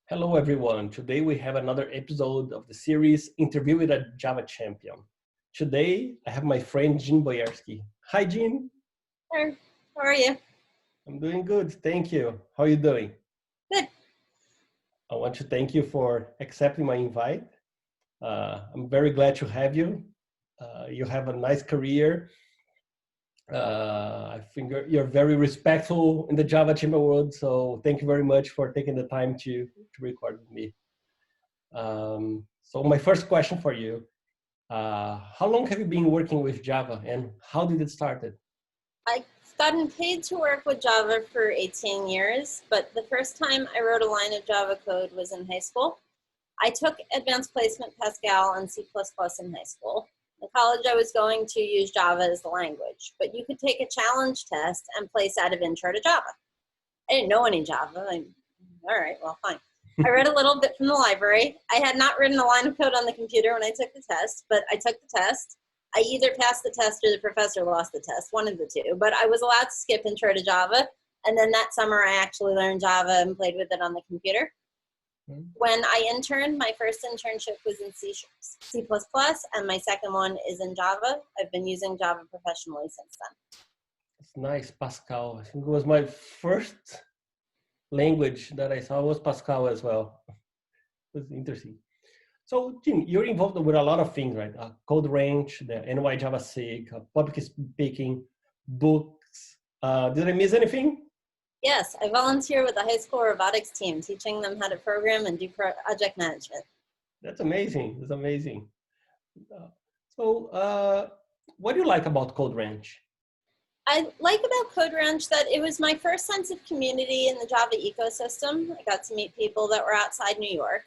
Hello, everyone. Today we have another episode of the series Interview with a Java Champion. Today I have my friend Jeanne Boyarsky. Hi, Jeanne. Hey, how are you? I'm doing good. Thank you. How are you doing? Good. I want to thank you for accepting my invite. I'm very glad to have you. You have a nice career. I think you're very respectful in the Java Champion world. So thank you very much for taking the time to record with me. So my first question for you, how long have you been working with Java and how did it started? I've gotten paid to work with Java for 18 years, but the first time I wrote a line of Java code was in high school. I took Advanced Placement Pascal and C++ in high school. In college, I was going to use Java as the language, but you could take a challenge test and place out of Intro to Java. I didn't know any Java. All right, well, fine. I read a little bit from the library. I had not written a line of code on the computer when I took the test, but I took the test. I either passed the test or the professor lost the test, one of the two. But I was allowed to skip Intro to Java. And then that summer, I actually learned Java and played with it on the computer. When I interned, my first internship was in C++, and my second one is in Java. I've been using Java professionally since then. It's nice, Pascal. I think it was my first language that I saw was Pascal as well. It was interesting. So, Jim, you're involved with a lot of things, right? Code Ranch, the NY Java SIG, public speaking, books. Did I miss anything? Yes, I volunteer with the high school robotics team, teaching them how to program and do project management. That's amazing. That's amazing. So, what do you like about Code Ranch? I like about Code Ranch that it was my first sense of community in the Java ecosystem. I got to meet people that were outside New York.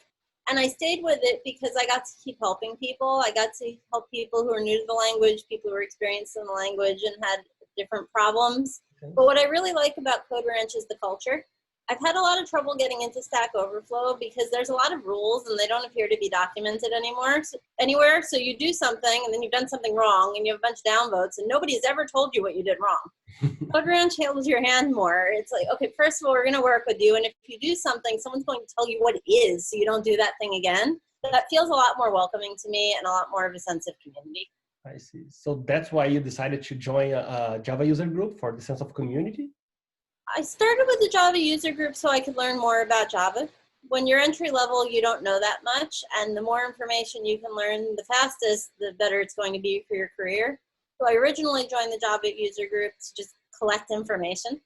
And I stayed with it because I got to keep helping people. I got to help people who are new to the language, people who are experienced in the language and had different problems. Okay. But what I really like about Code Ranch is the culture. I've had a lot of trouble getting into Stack Overflow because there's a lot of rules and they don't appear to be documented anywhere. So you do something and then you've done something wrong and you have a bunch of downvotes and nobody has ever told you what you did wrong. Code Ranch holds your hand more. It's like, okay, first of all, we're going to work with you. And if you do something, someone's going to tell you what it is so you don't do that thing again. That feels a lot more welcoming to me and a lot more of a sense of community. I see. So that's why you decided to join a Java user group for the sense of community? I started with the Java user group so I could learn more about Java. When you're entry level, you don't know that much, and the more information you can learn the fastest, the better it's going to be for your career. So I originally joined the Java user group to just collect information.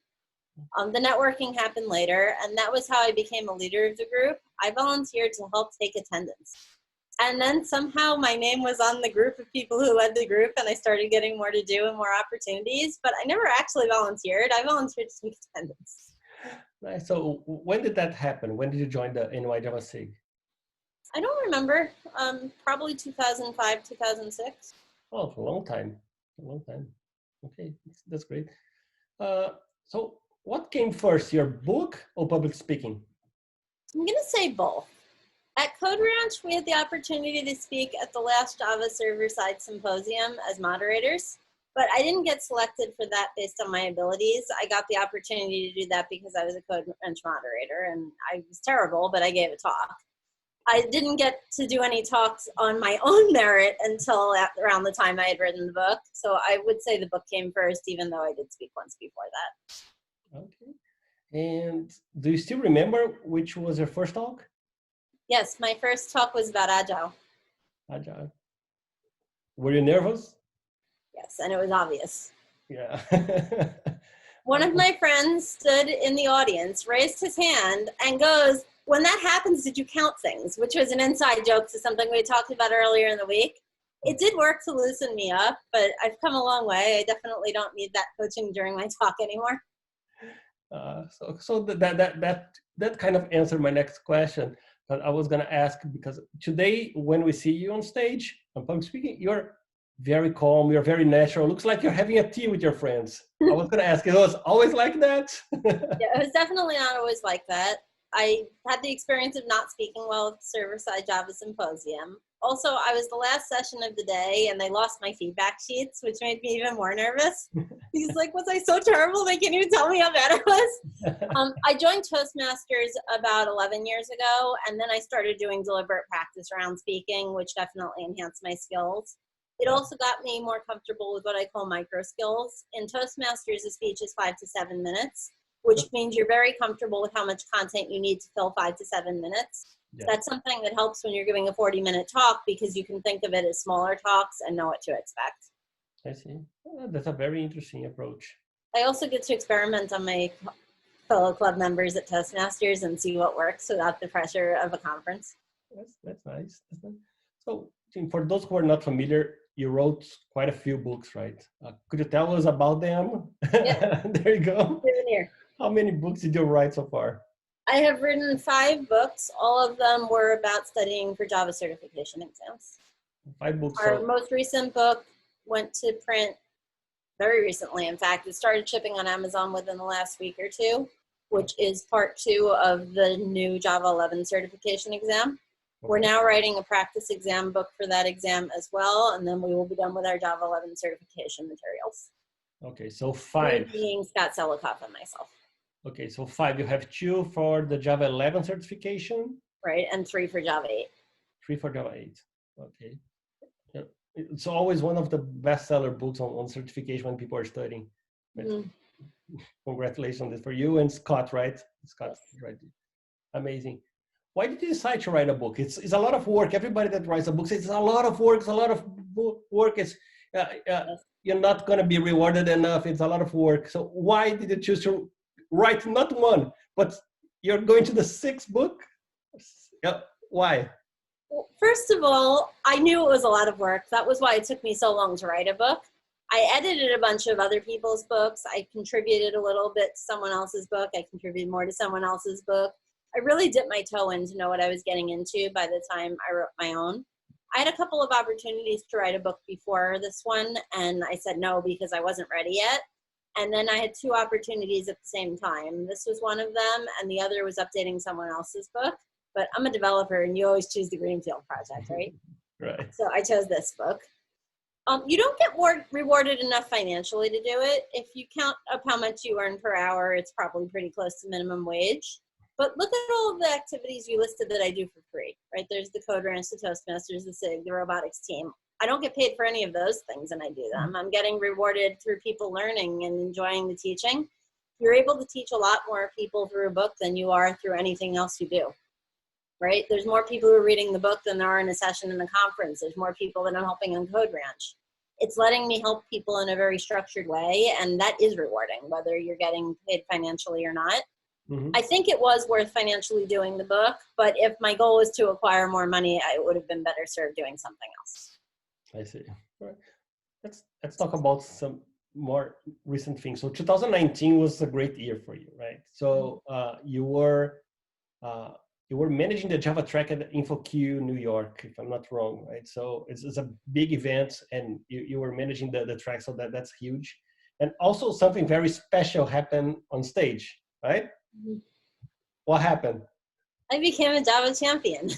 The networking happened later, and that was how I became a leader of the group. I volunteered to help take attendance. And then somehow my name was on the group of people who led the group and I started getting more to do and more opportunities, but I never actually volunteered. I volunteered to take attendance. Nice. So when did that happen? When did you join the NY Java SIG? I don't remember. Probably 2005, 2006. Oh, for a long time. A long time. Okay, that's great. So what came first, your book or public speaking? I'm going to say both. At Code Ranch, we had the opportunity to speak at the last Java server-side symposium as moderators, but I didn't get selected for that based on my abilities. I got the opportunity to do that because I was a Code Ranch moderator, and I was terrible, but I gave a talk. I didn't get to do any talks on my own merit until around the time I had written the book, so I would say the book came first, even though I did speak once before that. Okay. And do you still remember which was your first talk? Yes, my first talk was about Agile. Agile. Were you nervous? Yes, and it was obvious. Yeah. One of my friends stood in the audience, raised his hand, and goes, "When that happens, did you count things?" Which was an inside joke to something we talked about earlier in the week. It did work to loosen me up, but I've come a long way. I definitely don't need that coaching during my talk anymore. So that kind of answered my next question. But I was going to ask, because today when we see you on stage, on public speaking, you're very calm, you're very natural. Looks like you're having a tea with your friends. I was going to ask, it was always like that? Yeah, it was definitely not always like that. I had the experience of not speaking well at the server-side Java Symposium. Also, I was the last session of the day and they lost my feedback sheets, which made me even more nervous. He's like, was I so terrible? They can't even tell me how bad it was. I joined Toastmasters about 11 years ago, and then I started doing deliberate practice around speaking, which definitely enhanced my skills. It also got me more comfortable with what I call micro skills. In Toastmasters, a speech is 5 to 7 minutes, which means you're very comfortable with how much content you need to fill 5 to 7 minutes. Yeah. That's something that helps when you're giving a 40-minute talk, because you can think of it as smaller talks and know what to expect. I see. That's a very interesting approach. I also get to experiment on my fellow club members at Toastmasters and see what works without the pressure of a conference. That's nice. So, for those who are not familiar, you wrote quite a few books, right? Could you tell us about them? Yeah. There you go. Here. How many books did you write so far? I have written 5 books. All of them were about studying for Java certification exams. 5 books. Our most recent book went to print very recently. In fact, it started shipping on Amazon within the last week or two, which is part 2 of the new Java 11 certification exam. Okay. We're now writing a practice exam book for that exam as well, and then we will be done with our Java 11 certification materials. Okay, so 5. Me being Scott Selikoff and myself. Okay, so 5. You have 2 for the Java 11 certification? Right, and 3 for Java 8. 3 for Java 8. Okay. Yeah. It's always one of the bestseller books on certification when people are studying. Mm-hmm. Congratulations for you and Scott, right? Scott, right? Amazing. Why did you decide to write a book? It's a lot of work. Everybody that writes a book says it's a lot of work. It's a lot of work. It's you're not going to be rewarded enough. It's a lot of work. So why did you choose to write not 1, but you're going to the 6th book? Yeah. Why? Well, first of all, I knew it was a lot of work. That was why it took me so long to write a book. I edited a bunch of other people's books. I contributed a little bit to someone else's book. I contributed more to someone else's book. I really dipped my toe in to know what I was getting into by the time I wrote my own. I had a couple of opportunities to write a book before this one, and I said no because I wasn't ready yet. And then I had 2 opportunities at the same time. This was one of them, and the other was updating someone else's book. But I'm a developer, and you always choose the greenfield project, right? Right. So I chose this book. You don't get rewarded enough financially to do it. If you count up how much you earn per hour, it's probably pretty close to minimum wage. But look at all of the activities you listed that I do for free, right? There's the Code Ranch, the Toastmasters, the SIG, the robotics team. I don't get paid for any of those things, and I do them. I'm getting rewarded through people learning and enjoying the teaching. You're able to teach a lot more people through a book than you are through anything else you do, right? There's more people who are reading the book than there are in a session in a conference. There's more people that I'm helping on Code Ranch. It's letting me help people in a very structured way, and that is rewarding, whether you're getting paid financially or not. Mm-hmm. I think it was worth financially doing the book, but if my goal was to acquire more money, I would have been better served doing something else. I see. All right. Let's talk about some more recent things. So 2019 was a great year for you, right? So you were managing the Java track at InfoQ New York, if I'm not wrong, right? So it's a big event, and you were managing the track, so that's huge. And also something very special happened on stage, right? Mm-hmm. What happened? I became a Java champion.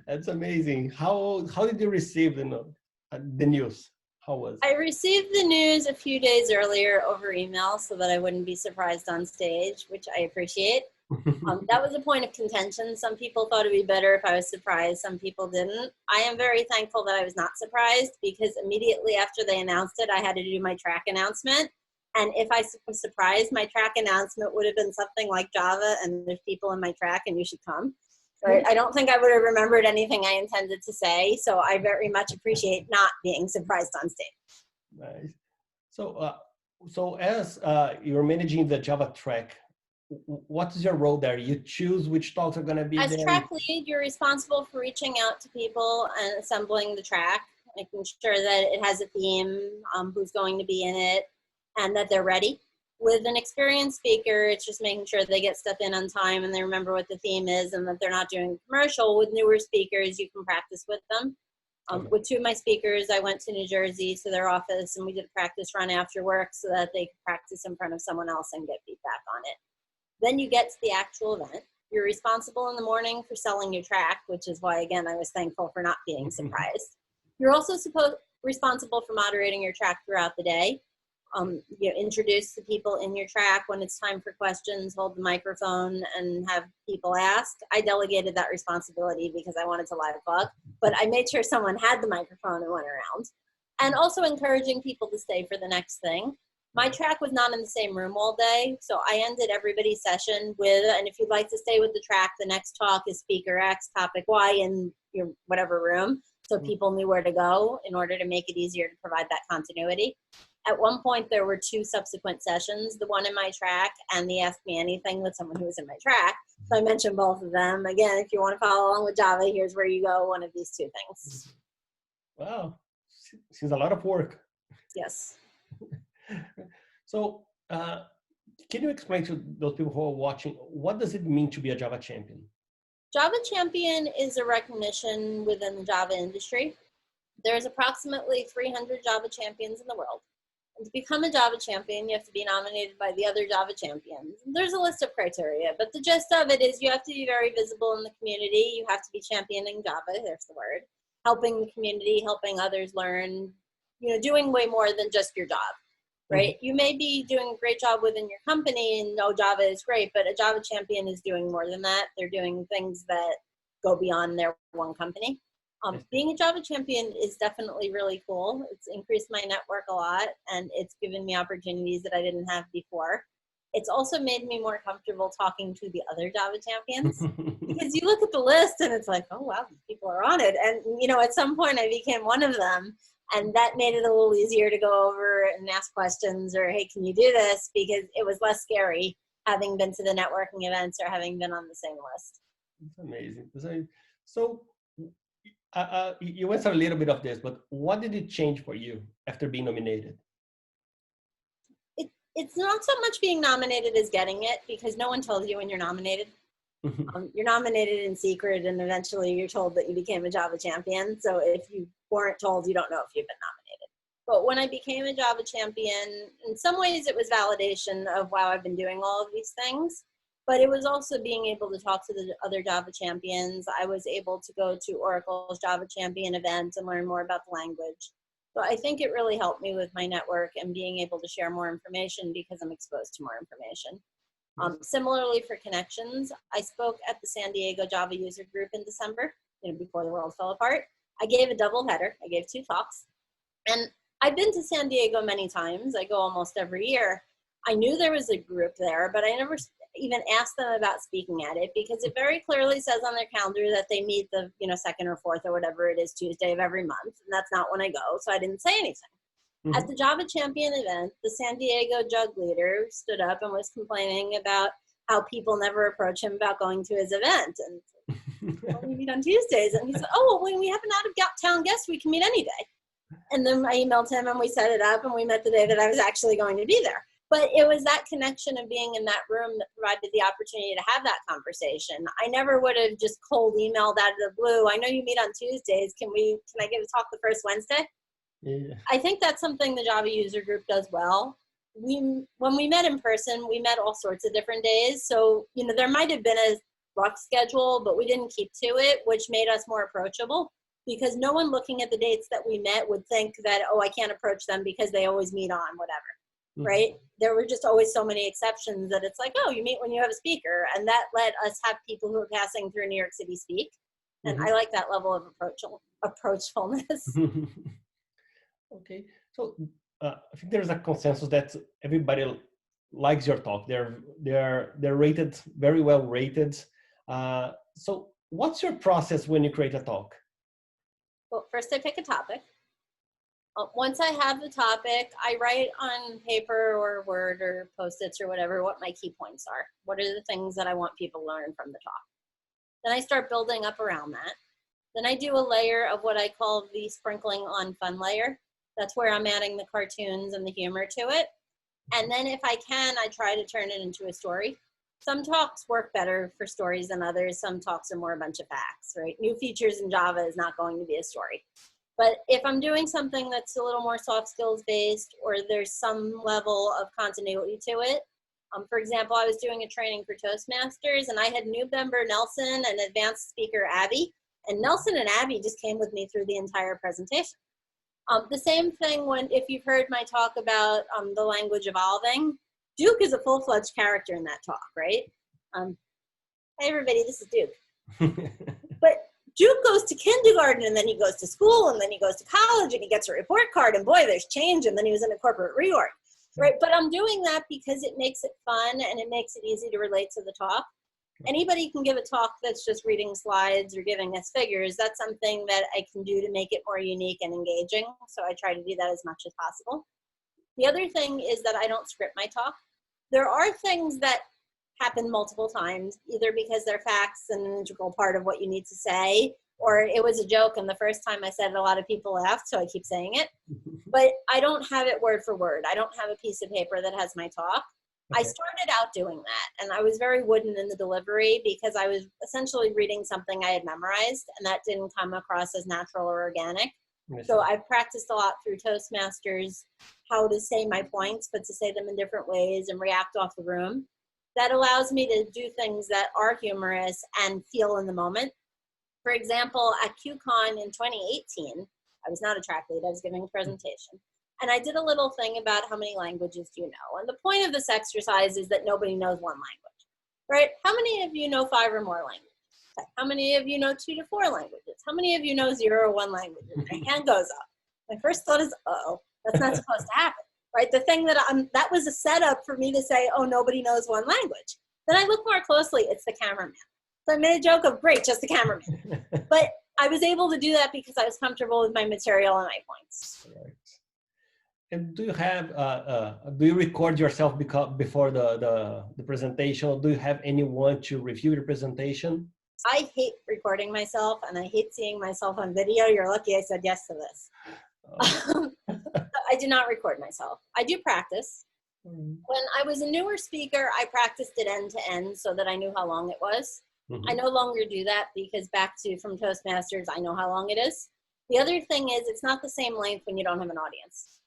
That's amazing. How did you receive the news? How was it? I received the news a few days earlier over email so that I wouldn't be surprised on stage, which I appreciate. That was a point of contention. Some people thought it'd be better if I was surprised. Some people didn't. I am very thankful that I was not surprised, because immediately after they announced it, I had to do my track announcement. And if I was surprised, my track announcement would have been something like Java, and there's people in my track and you should come. Right? I don't think I would have remembered anything I intended to say. So I very much appreciate not being surprised on stage. Nice. So as you're managing the Java track, what is your role there? You choose which talks are going to be as there? Track lead, you're responsible for reaching out to people and assembling the track, making sure that it has a theme, who's going to be in it, and that they're ready. With an experienced speaker, it's just making sure they get stuff in on time and they remember what the theme is and that they're not doing a commercial. With newer speakers, you can practice with them. With 2 of my speakers, I went to New Jersey to their office and we did a practice run after work so that they could practice in front of someone else and get feedback on it. Then you get to the actual event. You're responsible in the morning for selling your track, which is why, again, I was thankful for not being surprised. You're also responsible for moderating your track throughout the day. You introduce the people in your track when it's time for questions, hold the microphone and have people ask. I delegated that responsibility because I wanted to live blog, but I made sure someone had the microphone and went around. And also encouraging people to stay for the next thing. My track was not in the same room all day, so I ended everybody's session with, and if you'd like to stay with the track, the next talk is speaker X, topic Y in your whatever room, so people knew where to go in order to make it easier to provide that continuity. At one point, there were 2 subsequent sessions, the one in my track and the Ask Me Anything with someone who was in my track. So I mentioned both of them. Again, if you want to follow along with Java, here's where you go, one of these 2 things. Wow, seems a lot of work. Yes. So can you explain to those people who are watching, what does it mean to be a Java champion? Java champion is a recognition within the Java industry. There's approximately 300 Java champions in the world. And to become a Java champion, you have to be nominated by the other Java champions. There's a list of criteria, but the gist of it is you have to be very visible in the community. You have to be championing Java, there's the word, helping the community, helping others learn, doing way more than just your job. Right? You may be doing a great job within your company and know Java is great, but a Java champion is doing more than that. They're doing things that go beyond their one company. Being a Java champion is definitely really cool. It's increased my network a lot, and it's given me opportunities that I didn't have before. It's also made me more comfortable talking to the other Java champions because you look at the list and it's like, oh, wow, people are on it. And, at some point I became one of them. And that made it a little easier to go over and ask questions or, hey, can you do this? Because it was less scary having been to the networking events or having been on the same list. It's amazing. So you answered a little bit of this, but what did it change for you after being nominated? It's not so much being nominated as getting it, because no one tells you when you're nominated. You're nominated in secret, and eventually you're told that you became a Java champion. So if you weren't told, you don't know if you've been nominated. But when I became a Java champion, in some ways it was validation of, wow, I've been doing all of these things. But it was also being able to talk to the other Java champions. I was able to go to Oracle's Java champion event and learn more about the language. So I think it really helped me with my network and being able to share more information because I'm exposed to more information. Similarly for connections, I spoke at the San Diego Java user group in December, before the world fell apart. I gave a double header. I gave 2 talks. And I've been to San Diego many times. I go almost every year. I knew there was a group there, but I never even asked them about speaking at it because it very clearly says on their calendar that they meet the 2nd or 4th or whatever it is Tuesday of every month. And that's not when I go. So I didn't say anything. At the Java Champion event, the San Diego Jug leader stood up and was complaining about how people never approach him about going to his event. And well, we meet on Tuesdays. And he said, oh, well, when we have an out-of-town guest, we can meet any day. And then I emailed him and we set it up and we met the day that I was actually going to be there. But it was that connection of being in that room that provided the opportunity to have that conversation. I never would have just cold emailed out of the blue. I know you meet on Tuesdays. Can I give a talk the first Wednesday? Yeah. I think that's something the Java user group does well. When we met in person, we met all sorts of different days. So, there might have been a rough schedule, but we didn't keep to it, which made us more approachable because no one looking at the dates that we met would think that, oh, I can't approach them because they always meet on whatever, right? There were just always so many exceptions that it's like, oh, you meet when you have a speaker. And that let us have people who are passing through New York City speak. And I like that level of approachfulness. Okay, so I think there's a consensus that everybody likes your talk. They're rated, very well rated. So what's your process when you create a talk? Well, first I pick a topic. Once I have the topic, I write on paper or Word or Post-its or whatever what my key points are. What are the things that I want people to learn from the talk? Then I start building up around that. Then I do a layer of what I call the sprinkling on fun layer. That's where I'm adding the cartoons and the humor to it. And then if I can, I try to turn it into a story. Some talks work better for stories than others. Some talks are more a bunch of facts, right? New features in Java is not going to be a story. But if I'm doing something that's a little more soft skills based or there's some level of continuity to it, For example, I was doing a training for Toastmasters, and I had new member Nelson and advanced speaker Abby, and Nelson and Abby just came with me through the entire presentation. The same thing if you've heard my talk about the language evolving, Duke is a full-fledged character in that talk, right? Hey everybody, this is Duke. But Duke goes to kindergarten, and then he goes to school, and then he goes to college, and he gets a report card, and boy, there's change, and then he was in a corporate reorg, right? But I'm doing that because it makes it fun, and it makes it easy to relate to the talk. Anybody can give a talk that's just reading slides or giving us figures. That's something that I can do to make it more unique and engaging, so I try to do that as much as possible. The other thing is that I don't script my talk. There are things that happen multiple times, either because they're facts and an integral part of what you need to say, or it was a joke and the first time I said it, a lot of people laughed, so I keep saying it. But I don't have it word for word. I don't have a piece of paper that has my talk. Okay. I started out doing that, and I was very wooden in the delivery because I was essentially reading something I had memorized, and that didn't come across as natural or organic. So I've practiced a lot through Toastmasters how to say my points, but to say them in different ways and react off the room. That allows me to do things that are humorous and feel in the moment. For example, at QCon in 2018, I was not a track lead, I was giving a presentation. And I did a little thing about how many languages do you know? And the point of this exercise is that nobody knows one language, right? How many of you know 5 or more languages? How many of you know 2 to 4 languages? How many of you know 0 or 1 language? My hand goes up. My first thought is, oh, that's not supposed to happen, right? The thing that was a setup for me to say, oh, nobody knows one language. Then I look more closely, it's the cameraman. So I made a joke of, great, just the cameraman. But I was able to do that because I was comfortable with my material and my points. Right. And do you have, do you record yourself before the presentation? Do you have anyone to review your presentation? I hate recording myself, and I hate seeing myself on video. You're lucky I said yes to this. Oh. I do not record myself. I do practice. Mm-hmm. When I was a newer speaker, I practiced it end to end so that I knew how long it was. Mm-hmm. I no longer do that because from Toastmasters, I know how long it is. The other thing is it's not the same length when you don't have an audience.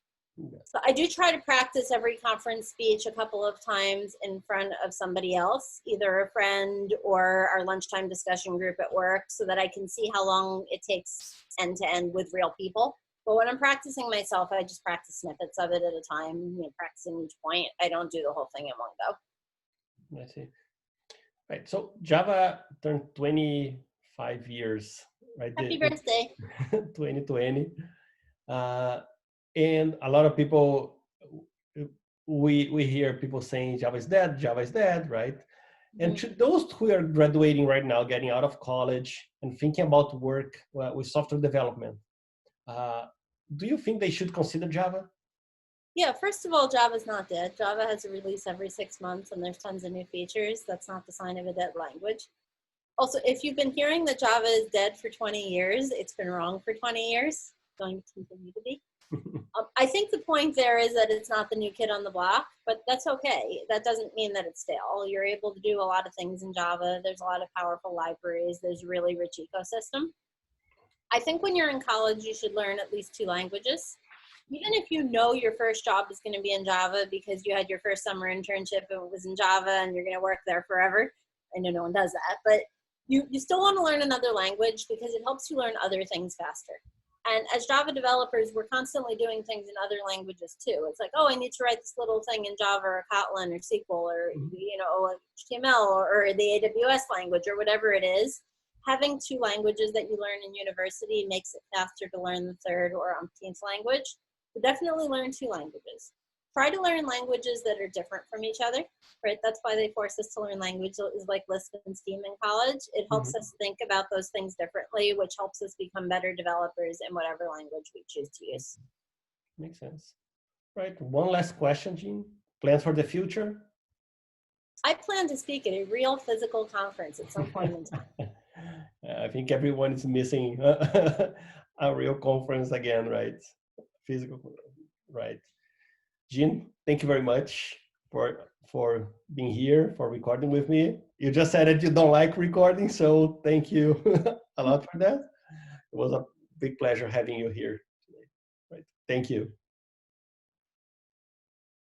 So I do try to practice every conference speech a couple of times in front of somebody else, either a friend or our lunchtime discussion group at work, so that I can see how long it takes end to end with real people. But when I'm practicing myself, I just practice snippets of it at a time, practicing each point. I don't do the whole thing in one go. I see. Right. So Java turned 25 years, right? Happy birthday. 2020. And a lot of people, we hear people saying Java is dead, right? And to those who are graduating right now, getting out of college and thinking about work with software development, do you think they should consider Java? Yeah, first of all, Java's not dead. Java has a release every 6 months, and there's tons of new features. That's not the sign of a dead language. Also, if you've been hearing that Java is dead for 20 years, it's been wrong for 20 years. It's going to continue to be. I think the point there is that it's not the new kid on the block, but that's okay. That doesn't mean that it's stale. You're able to do a lot of things in Java. There's a lot of powerful libraries. There's a really rich ecosystem. I think when you're in college, you should learn at least 2 languages. Even if you know your first job is going to be in Java because you had your first summer internship and it was in Java and you're going to work there forever. I know no one does that, but you still want to learn another language because it helps you learn other ththings faster. And as Java developers, we're constantly doing things in other languages too. It's like, oh, I need to write this little thing in Java or Kotlin or SQL or HTML or the AWS language or whatever it is. Having 2 languages that you learn in university makes it faster to learn the 3rd or umpteenth language. So definitely learn 2 languages. Try to learn languages that are different from each other, right? That's why they force us to learn languages like Lisp and Scheme in college. It helps us think about those things differently, which helps us become better developers in whatever language we choose to use. Makes sense. Right. One last question, Jeanne. Plans for the future? I plan to speak at a real physical conference at some point in time. I think everyone is missing a real conference again, right? Physical, right? Jeanne, thank you very much for being here, for recording with me. You just said that you don't like recording, so thank you a lot for that. It was a big pleasure having you here today. Right. Thank you.